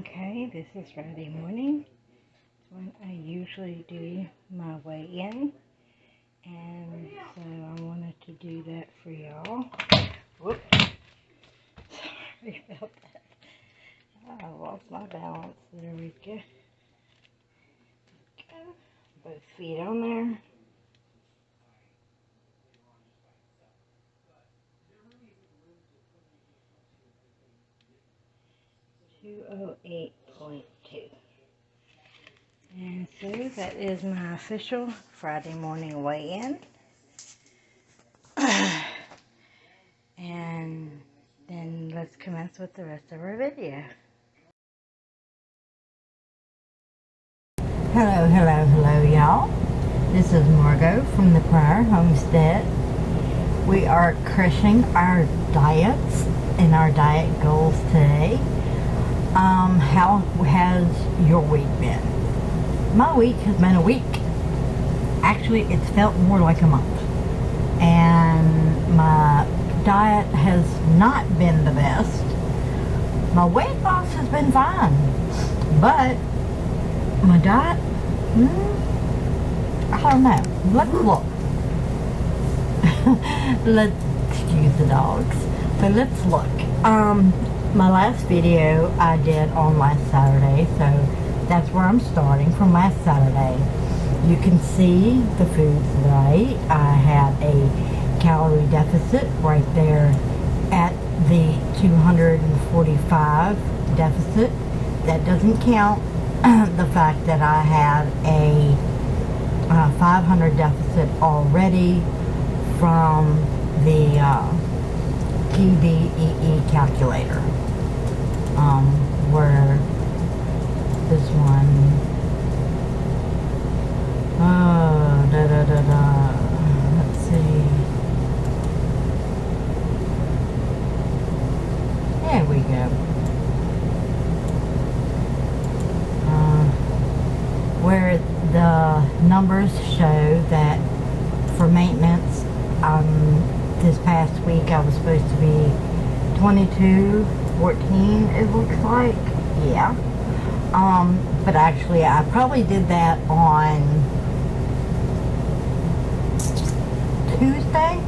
Okay, this is Friday morning. It's when I usually do my weigh-in, and so I wanted to do that for y'all. Whoops, sorry about that. I lost my balance. There we go. Both feet on there. $208.2. And so that is my official Friday morning weigh-in. And then let's commence with the rest of our video. Hello, y'all. This is Margot from the Prior Homestead. We are crushing our diets and our diet goals today. How has your week been? My week has been a week. Actually, it's felt more like a month. And my diet has not been the best. My weight loss has been fine. But my diet, I don't know. Let's look. Excuse the dogs. But let's look. My last video I did on last Saturday, so that's where I'm starting from last Saturday. You can see the foods that I ate. I had a calorie deficit right there at the 245 deficit. That doesn't count the fact that I had a 500 deficit already from the PDEE calculator, where this one, let's see, there we go. Where the numbers show that for maintenance, this past week I was supposed to be 22.14, it looks like. Yeah. But actually I probably did that on Tuesday.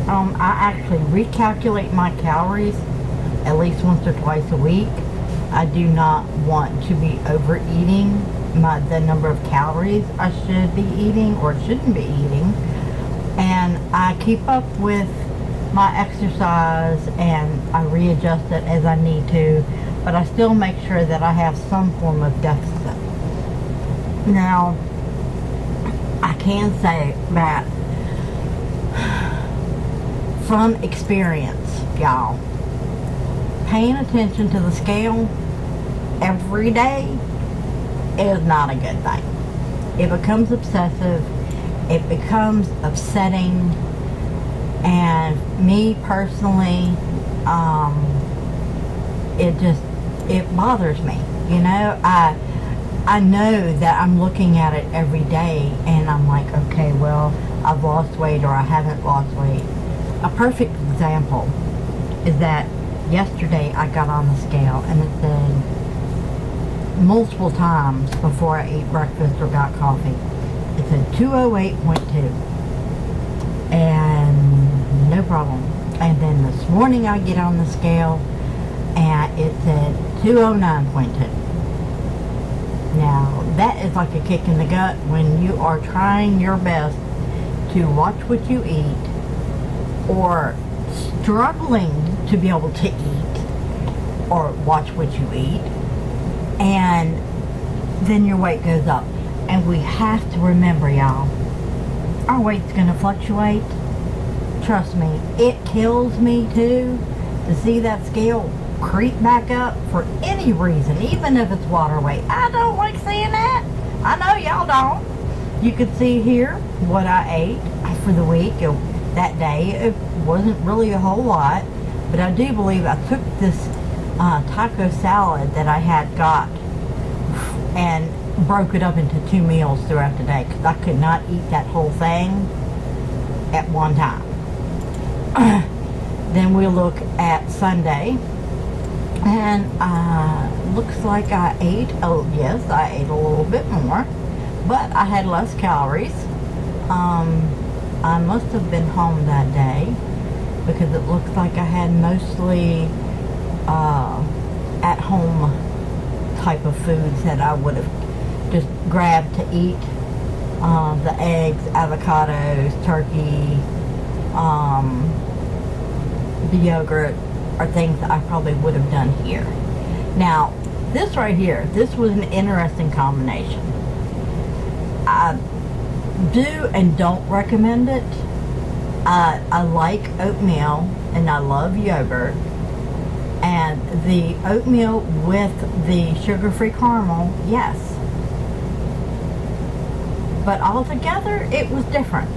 I actually recalculate my calories at least once or twice a week. I do not want to be overeating the number of calories I should be eating or shouldn't be eating. And I keep up with my exercise and I readjust it as I need to, but I still make sure that I have some form of deficit. Now, I can say that from experience, y'all, paying attention to the scale every day is not a good thing. It becomes obsessive. It becomes upsetting, and me personally, it bothers me. You know, I know that I'm looking at it every day, and I'm like, okay, well, I've lost weight or I haven't lost weight. A perfect example is that yesterday I got on the scale, and it said multiple times before I ate breakfast or got coffee, it said 208.2, and no problem. And then this morning I get on the scale and it said 209.2. Now that is like a kick in the gut when you are trying your best to watch what you eat or struggling to be able to eat or watch what you eat, and then your weight goes up. And we have to remember, y'all, our weight's going to fluctuate. Trust me, it kills me too to see that scale creep back up for any reason, even if it's water weight. I don't like seeing that. I know y'all don't. You can see here what I ate for the week. That day, it wasn't really a whole lot, but I do believe I took this taco salad that I had got and broke it up into 2 meals throughout the day because I could not eat that whole thing at one time. Then we look at Sunday, And looks like I ate, oh yes, I ate a little bit more, but I had less calories. I must have been home that day because it looks like I had mostly at home type of foods that I would have just grabbed to eat. The eggs, avocados, turkey, the yogurt are things that I probably would have done here. Now, this right here, this was an interesting combination. I do and don't recommend it. I like oatmeal and I love yogurt. And the oatmeal with the sugar-free caramel, yes. But altogether, it was different.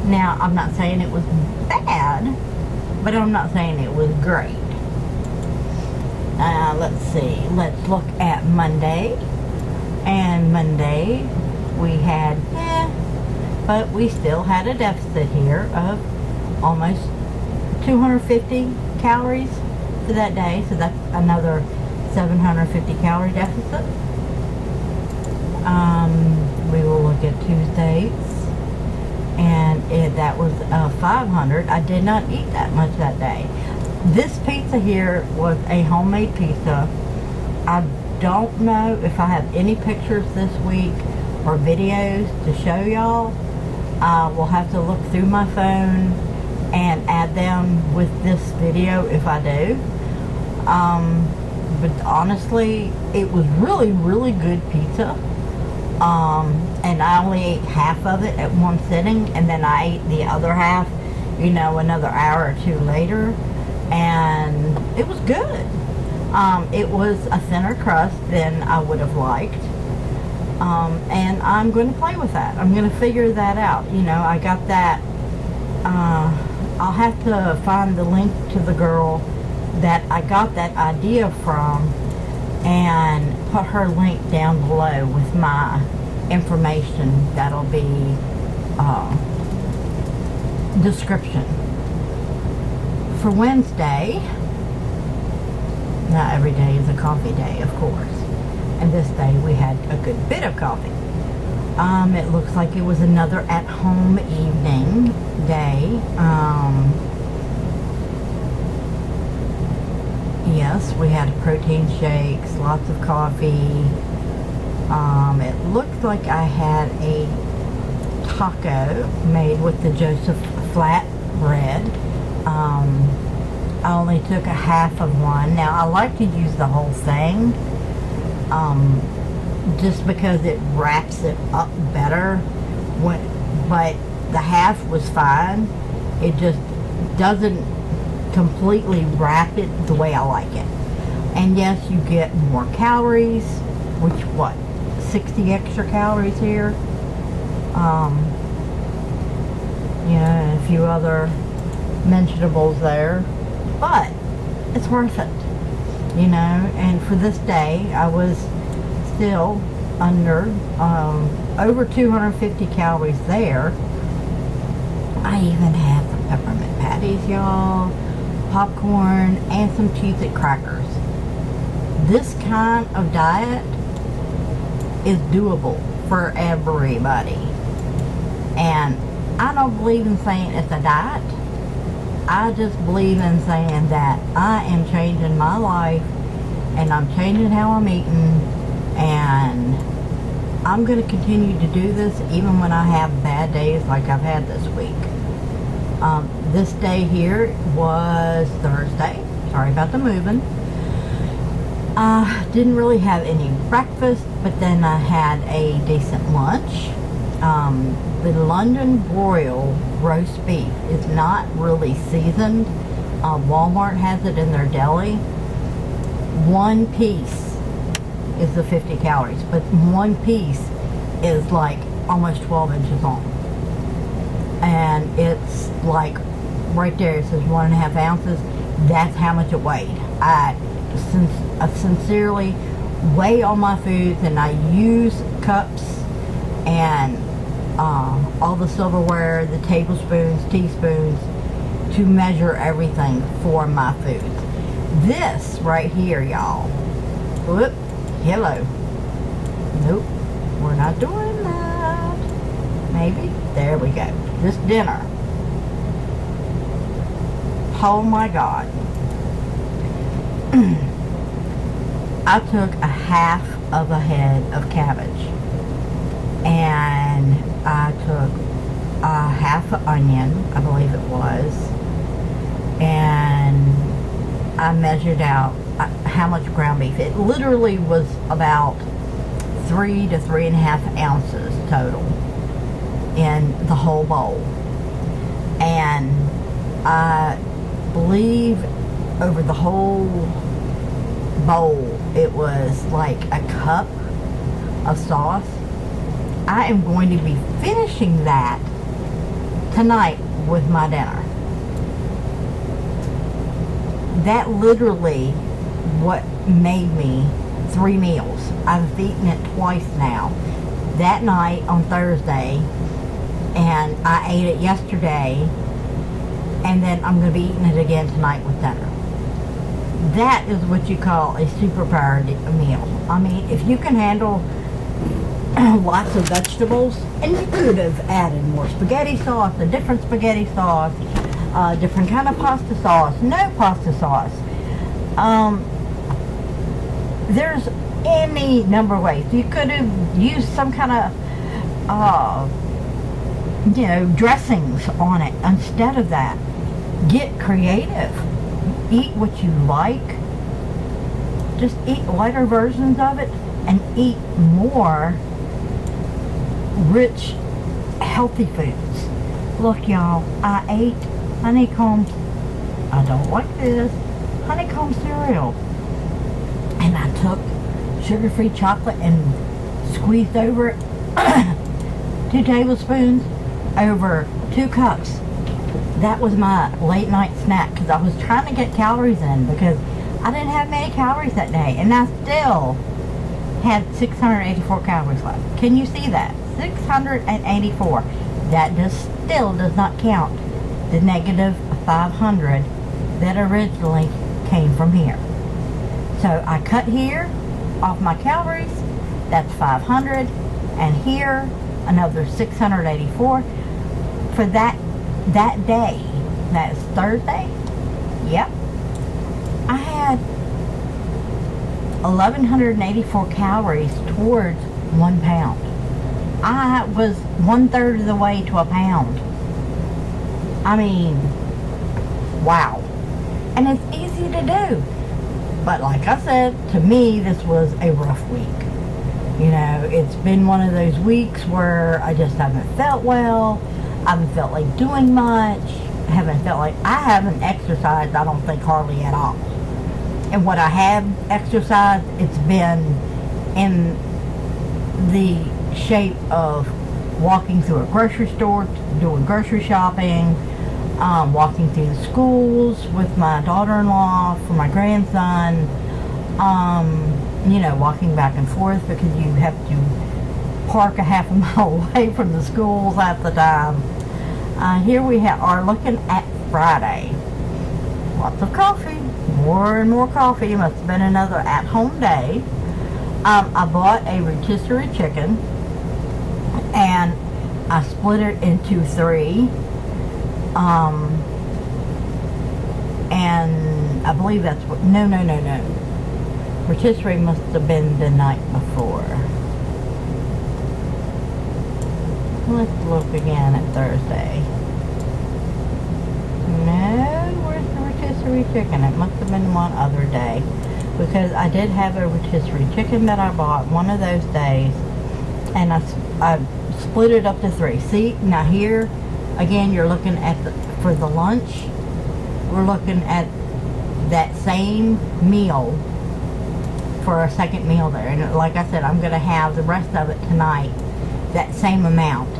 Now, I'm not saying it was bad, but I'm not saying it was great. Let's see. Let's look at Monday. And Monday, we had, but we still had a deficit here of almost 250 calories for that day. So that's another 750 calorie deficit. We will look at Tuesdays, and that was 500. I did not eat that much that day. This pizza here was a homemade pizza. I don't know if I have any pictures this week or videos to show y'all. We'll have to look through my phone and add them with this video if I do. But honestly, it was really, really good pizza. And I only ate half of it at one sitting, and then I ate the other half, you know, another hour or two later, and it was good. It was a thinner crust than I would have liked, and I'm going to play with that. I'm going to figure that out. You know, I got that, I'll have to find the link to the girl that I got that idea from and put her link down below with my information. That'll be description. For Wednesday, not every day is a coffee day, of course, and this day we had a good bit of coffee. It looks like it was another at-home evening day. Yes, we had protein shakes, lots of coffee. It looked like I had a taco made with the Joseph flat bread. I only took a half of one. Now, I like to use the whole thing, just because it wraps it up better. But the half was fine. It just doesn't completely wrap it the way I like it. And yes, you get more calories, which, what, 60 extra calories here? You know, and a few other mentionables there, but it's worth it, you know. And for this day, I was still under over 250 calories there. I even had some peppermint patties, y'all, popcorn, and some Cheez-It crackers. This kind of diet is doable for everybody, and I don't believe in saying it's a diet. I just believe in saying that I am changing my life, and I'm changing how I'm eating, and I'm going to continue to do this even when I have bad days like I've had this week. This day here was Thursday. Sorry about the moving. Didn't really have any breakfast, but then I had a decent lunch. The London broil roast beef is not really seasoned. Walmart has it in their deli. One piece is the 50 calories, but one piece is like almost 12 inches long. And it's like, right there, it says 1.5 ounces. That's how much it weighed. I sincerely weigh all my foods, and I use cups and all the silverware, the tablespoons, teaspoons, to measure everything for my foods. This right here, y'all. Whoop. Hello. Nope. We're not doing that. Maybe. There we go. This dinner. Oh my God. I took a half of a head of cabbage. And I took a half an onion, I believe it was. And I measured out how much ground beef. It literally was about 3 to 3.5 ounces total in the whole bowl. And I believe over the whole bowl it was like a cup of sauce. I am going to be finishing that tonight with my dinner. That literally what made me 3 meals. I've eaten it twice now. That night on Thursday, and I ate it yesterday, and then I'm going to be eating it again tonight with dinner. That is what you call a superpower meal. I mean, if you can handle lots of vegetables, and you could have added more spaghetti sauce, a different spaghetti sauce, different kind of pasta sauce, no pasta sauce. There's any number of ways. You could have used some kind of, dressings on it instead of that. Get creative. Eat what you like. Just eat lighter versions of it and eat more rich, healthy foods. Look, y'all, I ate honeycomb. I don't like this. Honeycomb cereal. And I took sugar-free chocolate and squeezed over it 2 tablespoons over 2 cups. That was my late night snack because I was trying to get calories in because I didn't have many calories that day, and I still had 684 calories left. Can you see that? 684. That still does not count the negative 500 that originally came from here. So I cut here off my calories. That's 500, and here another 684 for that day. That's Thursday. Yep. I had 1,184 calories towards 1 pound. I was 1/3 of the way to a pound. I mean, wow. And it's easy to do. But like I said, to me, this was a rough week. You know, it's been one of those weeks where I just haven't felt well. I haven't felt like doing much. I haven't exercised, I don't think, hardly at all. And what I have exercised, it's been in the shape of walking through a grocery store, doing grocery shopping, walking through the schools with my daughter-in-law for my grandson, walking back and forth because you have to park a half a mile away from the schools half the time. Here we are looking at Friday. Lots of coffee. More and more coffee. It must have been another at-home day. I bought a rotisserie chicken and I split it into 3. And I believe that's what, no. Rotisserie must have been the night before. Let's look again at Thursday. No, where's the rotisserie chicken? It must have been one other day. Because I did have a rotisserie chicken that I bought one of those days. And I split it up to 3. See, now here, again, you're looking at for the lunch, we're looking at that same meal for a second meal there. And like I said, I'm going to have the rest of it tonight, that same amount.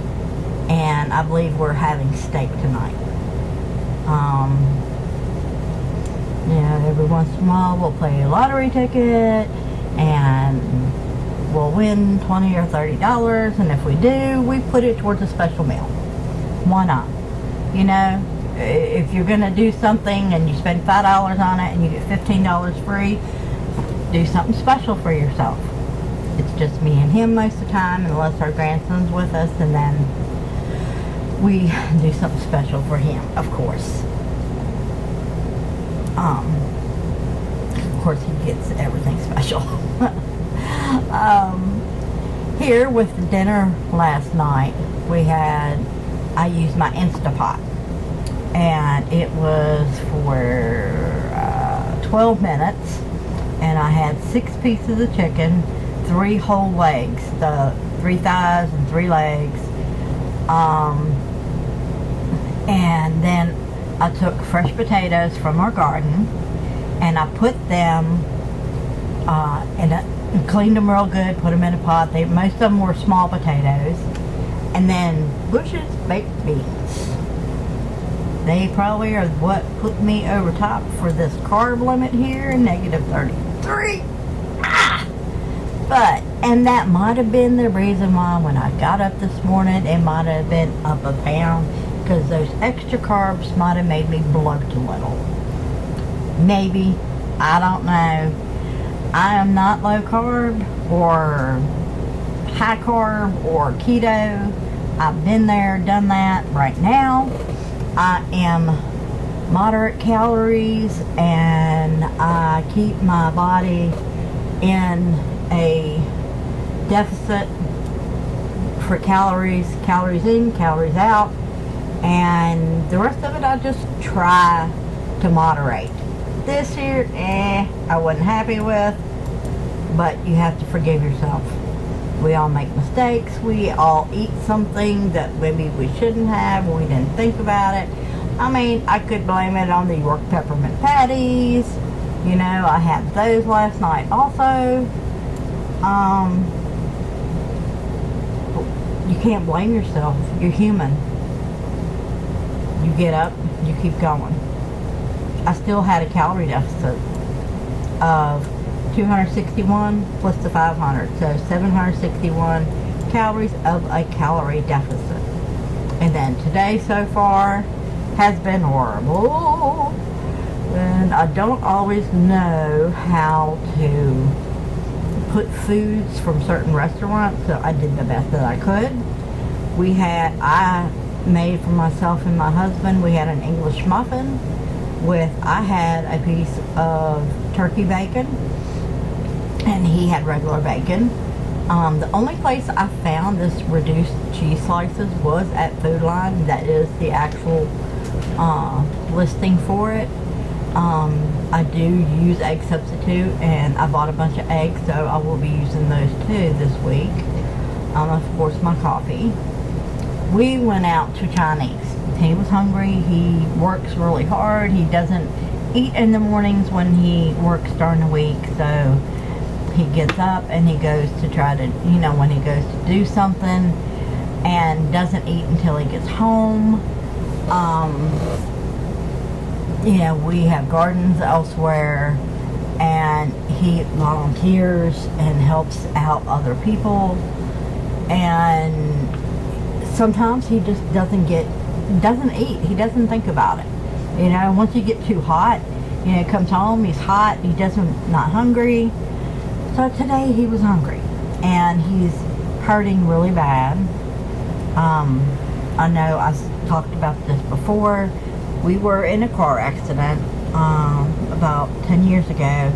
And I believe we're having steak tonight. Every once in a while we'll play a lottery ticket and we'll win $20 or $30. And if we do, we put it towards a special meal. Why not? if you're going to do something and you spend $5 on it and you get $15 free, do something special for yourself. It's just me and him most of the time, unless our grandson's with us, and then we do something special for him, of course. Of course, he gets everything special. Here with the dinner last night, I used my Instapot, and it was for 12 minutes, and I had 6 pieces of chicken, 3 whole legs, the 3 thighs and 3 legs, and then I took fresh potatoes from our garden, and I put them and cleaned them real good, put them in a pot. Most of them were small potatoes, and then Bush's baked beans. They probably are what put me over top for this carb limit here, -33. And that might have been the reason why when I got up this morning, it might have been up a pound, because those extra carbs might have made me bloat a little. Maybe, I don't know. I am not low carb or high carb or keto. I've been there, done that. Right now, I am moderate calories, and I keep my body in a deficit for calories in, calories out, and the rest of it I just try to moderate. This here, I wasn't happy with, but you have to forgive yourself. We all make mistakes. We all eat something that maybe we shouldn't have. We didn't think about it. I mean, I could blame it on the York peppermint patties. You know, I had those last night also. You can't blame yourself. You're human. You get up, you keep going. I still had a calorie deficit of 261 plus the 500, so 761 calories of a calorie deficit. And then today so far has been horrible, and I don't always know how to put foods from certain restaurants, so I did the best that I could. I made for myself and my husband, we had an English muffin I had a piece of turkey bacon, and he had regular bacon. The only place I found this reduced cheese slices was at Food Line. That is the actual listing for it. I do use egg substitute, and I bought a bunch of eggs, so I will be using those too this week. Of course, my coffee. We went out to Chinese. He was hungry. He works really hard. He doesn't eat in the mornings when he works during the week, so he gets up and he goes to try to, when he goes to do something, and doesn't eat until he gets home. We have gardens elsewhere, and he volunteers and helps out other people, and sometimes he just doesn't eat. He doesn't think about it. Once you get too hot, he comes home, he's hot, not hungry. So today he was hungry, and he's hurting really bad. I know I talked about this before. We were in a car accident about 10 years ago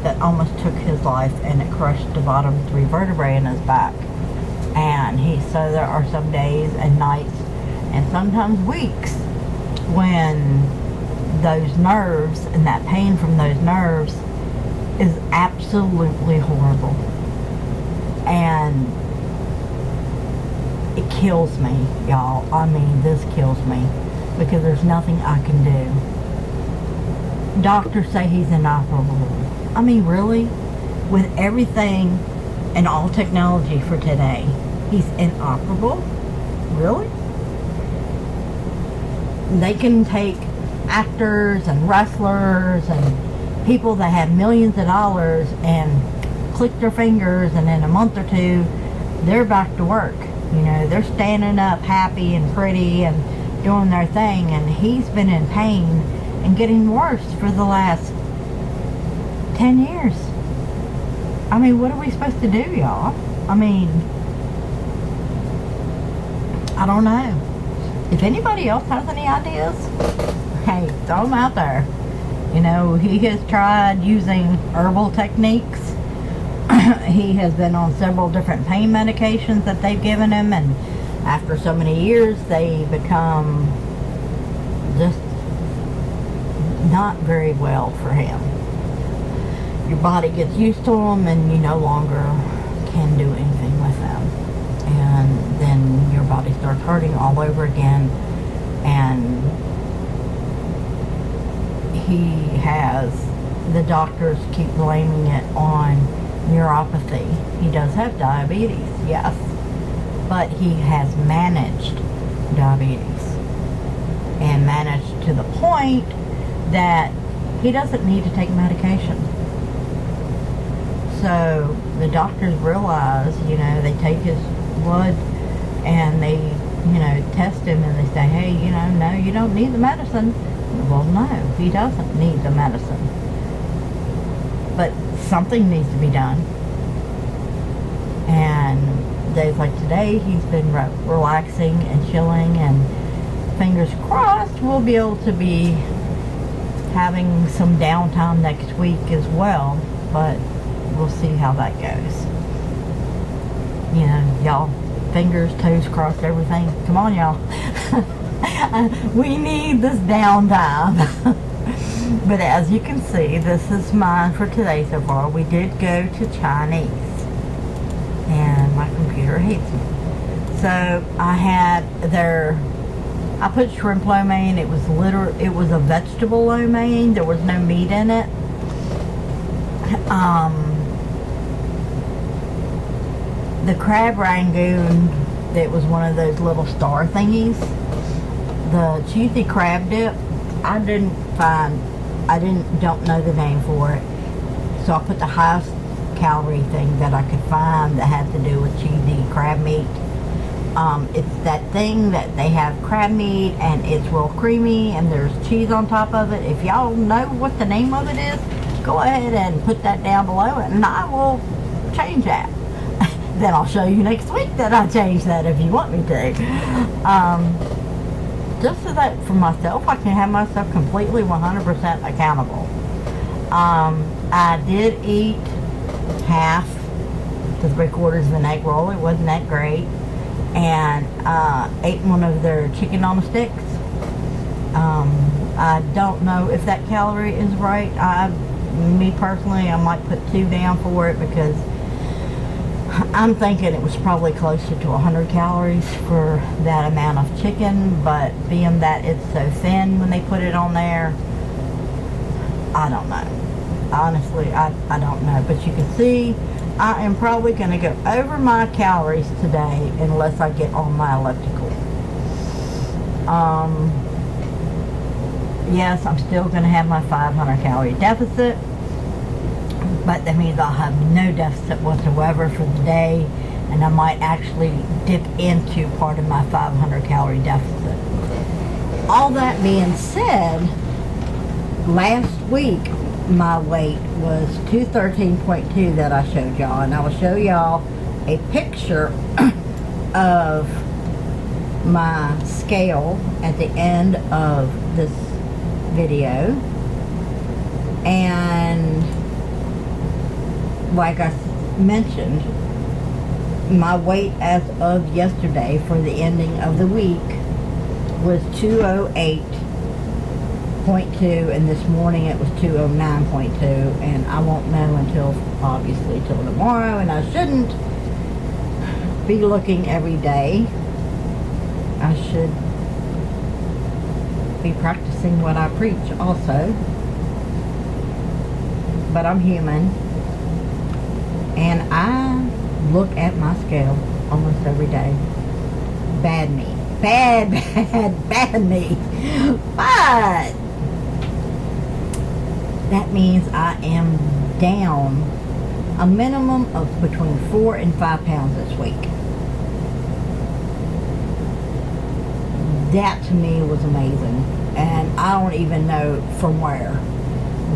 that almost took his life, and it crushed the bottom 3 vertebrae in his back. And so there are some days and nights and sometimes weeks when those nerves and that pain from those nerves is absolutely horrible, and it kills me, y'all. I mean, this kills me, because there's nothing I can do. Doctors say he's inoperable. I mean, really? With everything and all technology for today, he's inoperable? Really? They can take actors and wrestlers and people that have millions of dollars and click their fingers, and in a month or two they're back to work. They're standing up happy and pretty and doing their thing, and he's been in pain and getting worse for the last 10 years. I mean, what are we supposed to do, y'all? I mean, I don't know. If anybody else has any ideas, hey, throw them out there. You know, he has tried using herbal techniques. He has been on several different pain medications that they've given him, and after so many years, they become just not very well for him. Your body gets used to them, and you no longer can do anything with them. And then your body starts hurting all over again, and the doctors keep blaming it on neuropathy. He does have diabetes, yes, but he has managed diabetes, and managed to the point that he doesn't need to take medication. So the doctors realize, you know, they take his blood and they, you know, test him, and they say, hey, you know, no, you don't need the medicine. Well, no, he doesn't need the medicine. But something needs to be done. And days like today, he's been relaxing and chilling, and fingers crossed we'll be able to be having some downtime next week as well. But we'll see how that goes. You know, y'all, fingers, toes crossed, everything. Come on, y'all. We need this downtime. But as you can see, this is mine for today so far. We did go to Chinese, and my computer hates me. So I put shrimp lo mein. It was a vegetable lo mein. There was no meat in it. The crab rangoon, that was one of those little star thingies. The cheesy crab dip, don't know the name for it. So I put the highest calorie thing that I could find that had to do with cheesy crab meat. It's that thing that they have crab meat, and it's real creamy, and there's cheese on top of it. If y'all know what the name of it is, go ahead and put that down below, and I will change that. Then I'll show you next week that I changed that if you want me to. Just so that for myself, I can have myself completely 100% accountable. I did eat half to 3/4 of an egg roll. It wasn't that great. And ate one of their chicken on the sticks. I don't know if that calorie is right. Me personally, I might put 2 down for it, because I'm thinking it was probably closer to 100 calories for that amount of chicken, but being that it's so thin when they put it on there, I don't know. Honestly, I don't know. But you can see, I am probably going to go over my calories today unless I get on my elliptical. Yes, I'm still going to have my 500 calorie deficit. But that means I'll have no deficit whatsoever for the day, and I might actually dip into part of my 500 calorie deficit. All that being said, last week my weight was 213.2 that I showed y'all, and I will show y'all a picture of my scale at the end of this video. And like I mentioned, my weight as of yesterday for the ending of the week was 208.2, and this morning it was 209.2, and I won't know until, obviously, till tomorrow, and I shouldn't be looking every day. I should be practicing what I preach also, but I'm human. And I look at my scale almost every day. Bad me. Bad me. But that means I am down a minimum of between 4 and 5 pounds this week. that to me was amazing. And I don't even know from where,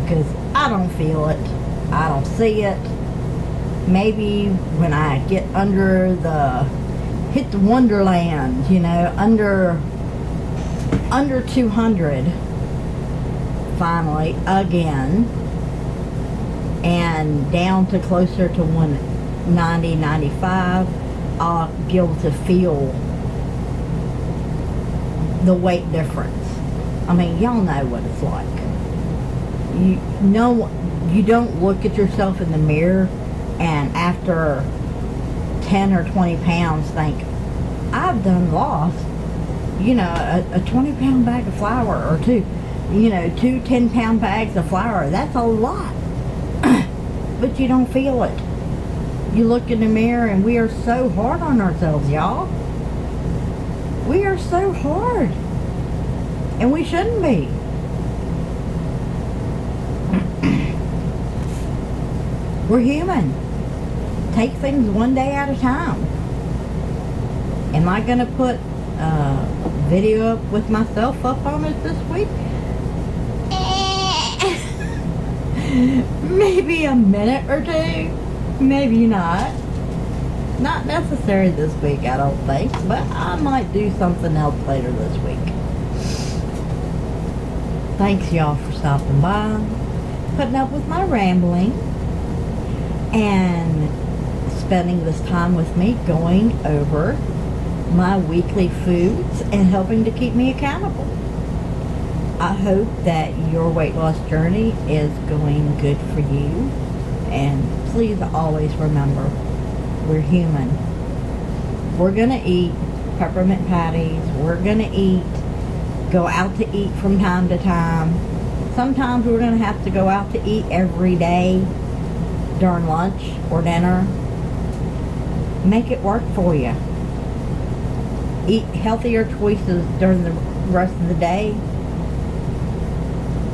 because I don't feel it, I don't see it. Maybe when I get hit the wonderland, you know, under 200 finally again, and down to closer to 190, 95, I'll be able to feel the weight difference. I mean, y'all know what it's like. You don't look at yourself in the mirror and after 10 or 20 pounds think, I've done lost, you know, a 20-pound bag of flour, or two 10-pound bags of flour. That's a lot. But you don't feel it. You look in the mirror, and we are so hard on ourselves, y'all. We are so hard. And we shouldn't be. We're human. Take things one day at a time. Am I going to put a video up with myself up on it this week? Maybe a minute or two. Maybe not. Not necessary this week, I don't think. But I might do something else later this week. Thanks, y'all, for stopping by, putting up with my rambling, and spending this time with me going over my weekly foods and helping to keep me accountable. I hope that your weight loss journey is going good for you, and please always remember, we're human. We're gonna eat peppermint patties, we're gonna go out to eat from time to time. Sometimes we're gonna have to go out to eat every day during lunch or dinner. Make it work for you. Eat healthier choices during the rest of the day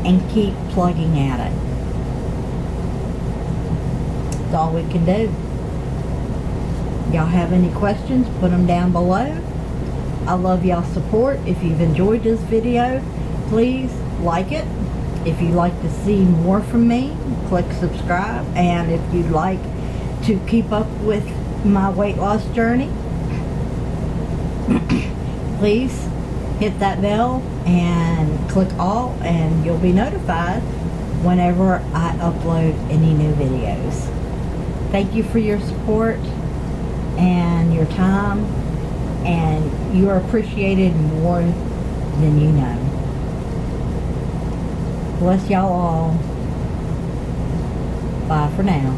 and keep plugging at it. That's all we can do. Y'all have any questions, put them down below. I love y'all's support. If you've enjoyed this video, please like it. If you'd like to see more from me, click subscribe. And if you'd like to keep up with my weight loss journey, please hit that bell and click all, and you'll be notified whenever I upload any new videos. Thank you for your support and your time, and you are appreciated more than you know. Bless y'all all. Bye for now.